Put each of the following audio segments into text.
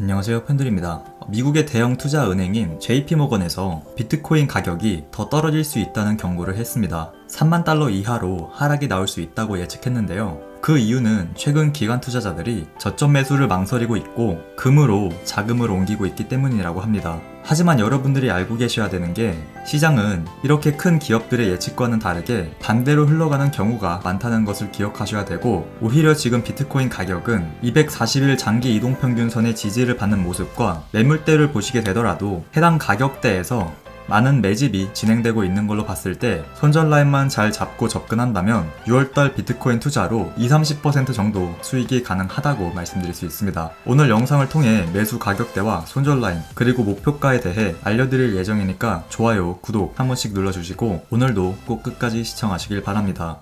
안녕하세요, 팬들입니다. 미국의 대형 투자 은행인 JP모건에서 비트코인 가격이 더 떨어질 수 있다는 경고를 했습니다. 3만 달러 이하로 하락이 나올 수 있다고 예측했는데요. 그 이유는 최근 기관 투자자들이 저점 매수를 망설이고 있고 금으로 자금을 옮기고 있기 때문이라고 합니다. 하지만 여러분들이 알고 계셔야 되는 게 시장은 이렇게 큰 기업들의 예측과는 다르게 반대로 흘러가는 경우가 많다는 것을 기억하셔야 되고, 오히려 지금 비트코인 가격은 240일 장기 이동평균선의 지지를 받는 모습과 매물대를 보시게 되더라도 해당 가격대에서 많은 매집이 진행되고 있는 걸로 봤을 때 손절 라인만 잘 잡고 접근한다면 6월달 비트코인 투자로 20-30% 정도 수익이 가능하다고 말씀드릴 수 있습니다. 오늘 영상을 통해 매수 가격대와 손절 라인 그리고 목표가에 대해 알려드릴 예정이니까 좋아요, 구독 한 번씩 눌러주시고 오늘도 꼭 끝까지 시청하시길 바랍니다.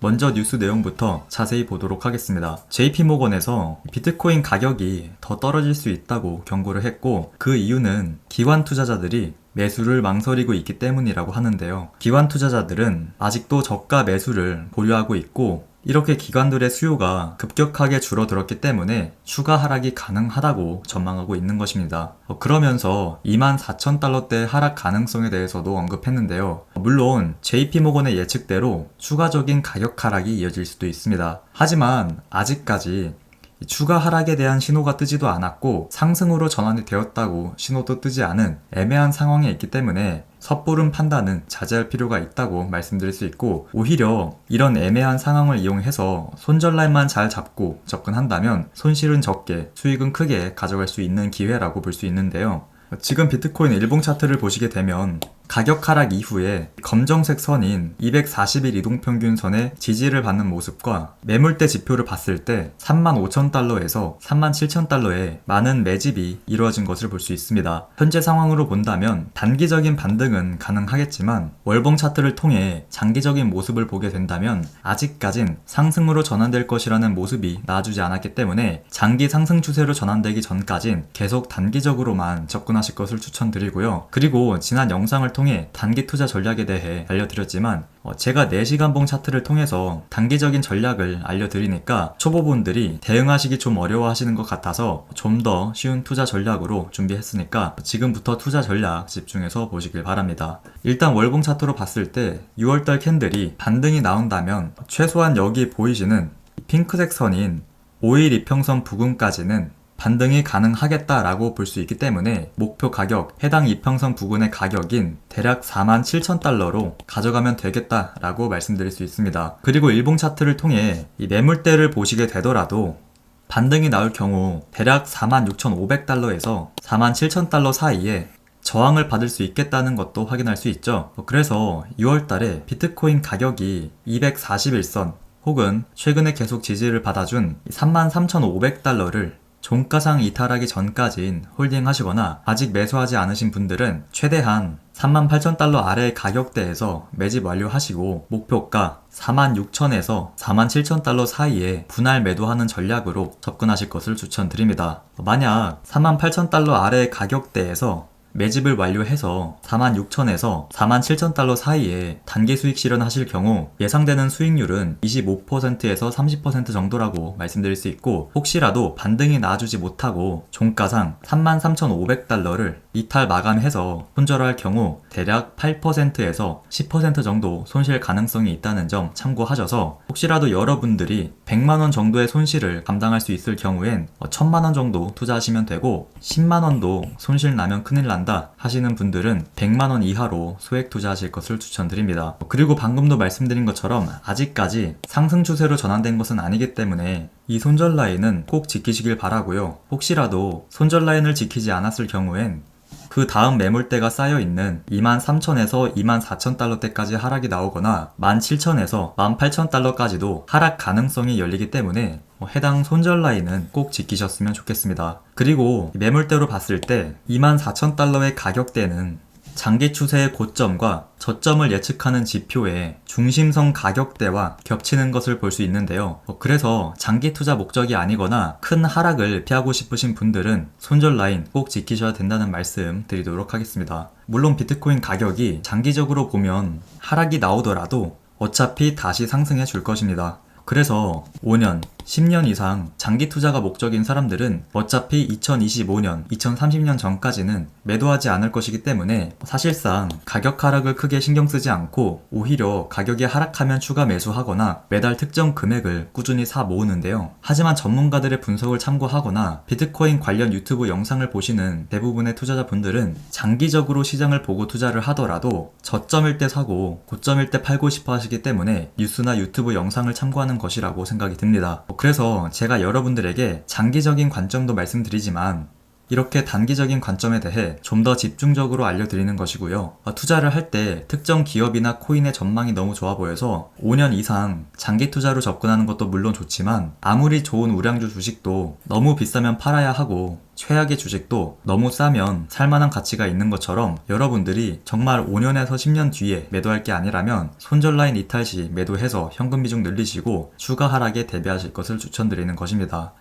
먼저 뉴스 내용부터 자세히 보도록 하겠습니다. JP모건에서 비트코인 가격이 더 떨어질 수 있다고 경고를 했고, 그 이유는 기관 투자자들이 매수를 망설이고 있기 때문이라고 하는데요. 기관 투자자들은 아직도 저가 매수를 보유하고 있고, 이렇게 기관들의 수요가 급격하게 줄어들었기 때문에 추가 하락이 가능하다고 전망하고 있는 것입니다. 그러면서 24,000달러대 하락 가능성에 대해서도 언급했는데요. 물론 JP모건의 예측대로 추가적인 가격 하락이 이어질 수도 있습니다. 하지만 아직까지 추가 하락에 대한 신호가 뜨지도 않았고 상승으로 전환이 되었다고 신호도 뜨지 않은 애매한 상황에 있기 때문에 섣부른 판단은 자제할 필요가 있다고 말씀드릴 수 있고, 오히려 이런 애매한 상황을 이용해서 손절 라인만 잘 잡고 접근한다면 손실은 적게 수익은 크게 가져갈 수 있는 기회라고 볼 수 있는데요. 지금 비트코인 일봉 차트를 보시게 되면 가격 하락 이후에 검정색 선인 240일 이동평균선의 지지를 받는 모습과 매물대 지표를 봤을 때 35,000달러에서 37,000달러에 많은 매집이 이루어진 것을 볼 수 있습니다. 현재 상황으로 본다면 단기적인 반등은 가능하겠지만 월봉 차트를 통해 장기적인 모습을 보게 된다면 아직까진 상승으로 전환될 것이라는 모습이 나와주지 않았기 때문에 장기 상승 추세로 전환되기 전까진 계속 단기적으로만 접근하실 것을 추천드리고요. 그리고 지난 영상을 통해 단기 투자 전략에 대해 알려드렸지만 제가 4시간봉 차트를 통해서 단기적인 전략을 알려드리니까 초보분들이 대응하시기 좀 어려워하시는 것 같아서 좀 더 쉬운 투자 전략으로 준비했으니까 지금부터 투자 전략 집중해서 보시길 바랍니다. 일단 월봉 차트로 봤을 때 6월달 캔들이 반등이 나온다면 최소한 여기 보이시는 핑크색 선인 5일 이평선 부근까지는 반등이 가능하겠다라고 볼 수 있기 때문에 목표 가격, 해당 이평선 부근의 가격인 대략 47,000달러로 가져가면 되겠다라고 말씀드릴 수 있습니다. 그리고 일봉 차트를 통해 이 매물대를 보시게 되더라도 반등이 나올 경우 대략 46,500달러에서 47,000달러 사이에 저항을 받을 수 있겠다는 것도 확인할 수 있죠. 그래서 6월달에 비트코인 가격이 241선 혹은 최근에 계속 지지를 받아준 33,500달러를 종가상 이탈하기 전까지는 홀딩 하시거나 아직 매수하지 않으신 분들은 최대한 38,000달러 아래의 가격대에서 매집 완료하시고 목표가 46,000에서 47,000달러 사이에 분할 매도하는 전략으로 접근하실 것을 추천드립니다. 만약 38,000달러 아래의 가격대에서 매집을 완료해서 46,000에서 47,000달러 사이에 단기 수익 실현하실 경우 예상되는 수익률은 25%에서 30% 정도라고 말씀드릴 수 있고, 혹시라도 반등이 나와주지 못하고 종가상 33,500달러를 이탈 마감해서 손절할 경우 대략 8%에서 10% 정도 손실 가능성이 있다는 점 참고하셔서, 혹시라도 여러분들이 100만원 정도의 손실을 감당할 수 있을 경우엔 1000만원 정도 투자하시면 되고, 10만원도 손실 나면 큰일 난다 하시는 분들은 100만원 이하로 소액 투자하실 것을 추천드립니다. 그리고 방금도 말씀드린 것처럼 아직까지 상승 추세로 전환된 것은 아니기 때문에 이 손절 라인은 꼭 지키시길 바라고요. 혹시라도 손절 라인을 지키지 않았을 경우엔 그 다음 매물대가 쌓여있는 23,000에서 24,000달러대까지 하락이 나오거나 17,000에서 18,000달러까지도 하락 가능성이 열리기 때문에 해당 손절 라인은 꼭 지키셨으면 좋겠습니다. 그리고 매물대로 봤을 때 24,000달러의 가격대는 장기 추세의 고점과 저점을 예측하는 지표의 중심선 가격대와 겹치는 것을 볼 수 있는데요. 그래서 장기 투자 목적이 아니거나 큰 하락을 피하고 싶으신 분들은 손절 라인 꼭 지키셔야 된다는 말씀 드리도록 하겠습니다. 물론 비트코인 가격이 장기적으로 보면 하락이 나오더라도 어차피 다시 상승해 줄 것입니다. 그래서 5년, 10년 이상 장기 투자가 목적인 사람들은 어차피 2025년, 2030년 전까지는 매도하지 않을 것이기 때문에 사실상 가격 하락을 크게 신경 쓰지 않고 오히려 가격이 하락하면 추가 매수하거나 매달 특정 금액을 꾸준히 사 모으는데요. 하지만 전문가들의 분석을 참고하거나 비트코인 관련 유튜브 영상을 보시는 대부분의 투자자분들은 장기적으로 시장을 보고 투자를 하더라도 저점일 때 사고 고점일 때 팔고 싶어 하시기 때문에 뉴스나 유튜브 영상을 참고하는 것이라고 생각이 듭니다. 그래서 제가 여러분들에게 장기적인 관점도 말씀드리지만 이렇게 단기적인 관점에 대해 좀 더 집중적으로 알려드리는 것이고요. 투자를 할 때 특정 기업이나 코인의 전망이 너무 좋아 보여서 5년 이상 장기 투자로 접근하는 것도 물론 좋지만 아무리 좋은 우량주 주식도 너무 비싸면 팔아야 하고 최악의 주식도 너무 싸면 살만한 가치가 있는 것처럼 여러분들이 정말 5년에서 10년 뒤에 매도할 게 아니라면 손절라인 이탈 시 매도해서 현금 비중 늘리시고 추가 하락에 대비하실 것을 추천드리는 것입니다.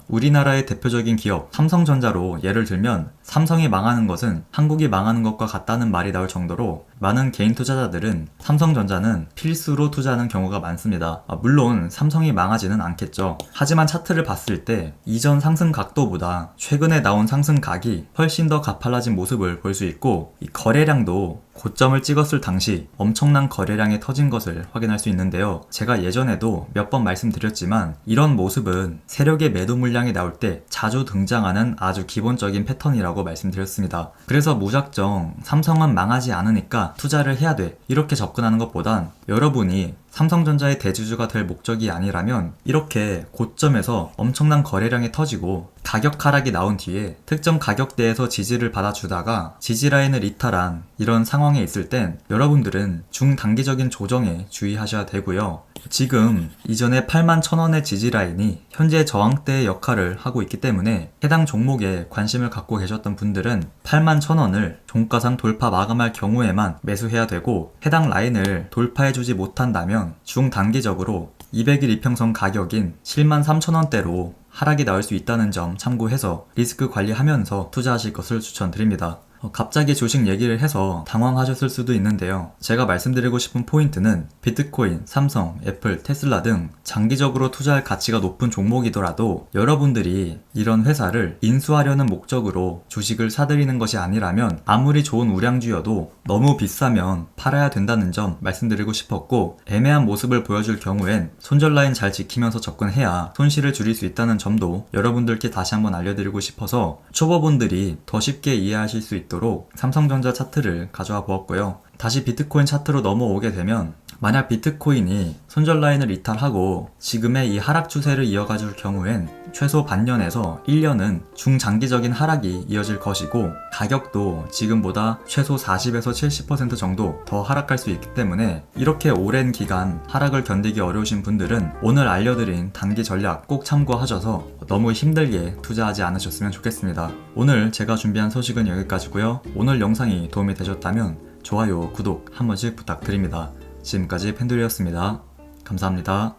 우리나라의 대표적인 기업 삼성전자로 예를 들면 삼성이 망하는 것은 한국이 망하는 것과 같다는 말이 나올 정도로 많은 개인 투자자들은 삼성전자는 필수로 투자하는 경우가 많습니다. 물론 삼성이 망하지는 않겠죠. 하지만 차트를 봤을 때 이전 상승 각도보다 최근에 나온 상승각이 훨씬 더 가팔라진 모습을 볼 수 있고 이 거래량도 고점을 찍었을 당시 엄청난 거래량이 터진 것을 확인할 수 있는데요. 제가 예전에도 몇 번 말씀드렸지만 이런 모습은 세력의 매도 물량이 나올 때 자주 등장하는 아주 기본적인 패턴이라고 말씀드렸습니다. 그래서 무작정 삼성은 망하지 않으니까 투자를 해야 돼 이렇게 접근하는 것보단 여러분이 삼성전자의 대주주가 될 목적이 아니라면 이렇게 고점에서 엄청난 거래량이 터지고 가격 하락이 나온 뒤에 특정 가격대에서 지지를 받아주다가 지지라인을 이탈한 이런 상황에 있을 땐 여러분들은 중단기적인 조정에 주의하셔야 되고요. 지금 이전에 81,000원의 지지라인이 현재 저항대의 역할을 하고 있기 때문에 해당 종목에 관심을 갖고 계셨던 분들은 81,000원을 종가상 돌파 마감할 경우에만 매수해야 되고 해당 라인을 돌파해주지 못한다면 중단기적으로 200일 이평선 가격인 73,000원대로 하락이 나올 수 있다는 점 참고해서 리스크 관리하면서 투자하실 것을 추천드립니다. 갑자기 주식 얘기를 해서 당황하셨을 수도 있는데요. 제가 말씀드리고 싶은 포인트는 비트코인, 삼성, 애플, 테슬라 등 장기적으로 투자할 가치가 높은 종목이더라도 여러분들이 이런 회사를 인수하려는 목적으로 주식을 사들이는 것이 아니라면 아무리 좋은 우량주여도 너무 비싸면 팔아야 된다는 점 말씀드리고 싶었고 애매한 모습을 보여줄 경우엔 손절 라인 잘 지키면서 접근해야 손실을 줄일 수 있다는 점도 여러분들께 다시 한번 알려드리고 싶어서 초보분들이 더 쉽게 이해하실 수 있도록 삼성전자 차트를 가져와 보았고요. 다시 비트코인 차트로 넘어오게 되면 만약 비트코인이 손절 라인을 이탈하고 지금의 이 하락 추세를 이어가 줄 경우엔 최소 반년에서 1년은 중장기적인 하락이 이어질 것이고 가격도 지금보다 최소 40에서 70% 정도 더 하락할 수 있기 때문에 이렇게 오랜 기간 하락을 견디기 어려우신 분들은 오늘 알려드린 단기 전략 꼭 참고하셔서 너무 힘들게 투자하지 않으셨으면 좋겠습니다. 오늘 제가 준비한 소식은 여기까지고요. 오늘 영상이 도움이 되셨다면 좋아요, 구독 한 번씩 부탁드립니다. 지금까지 펜돌이었습니다. 감사합니다.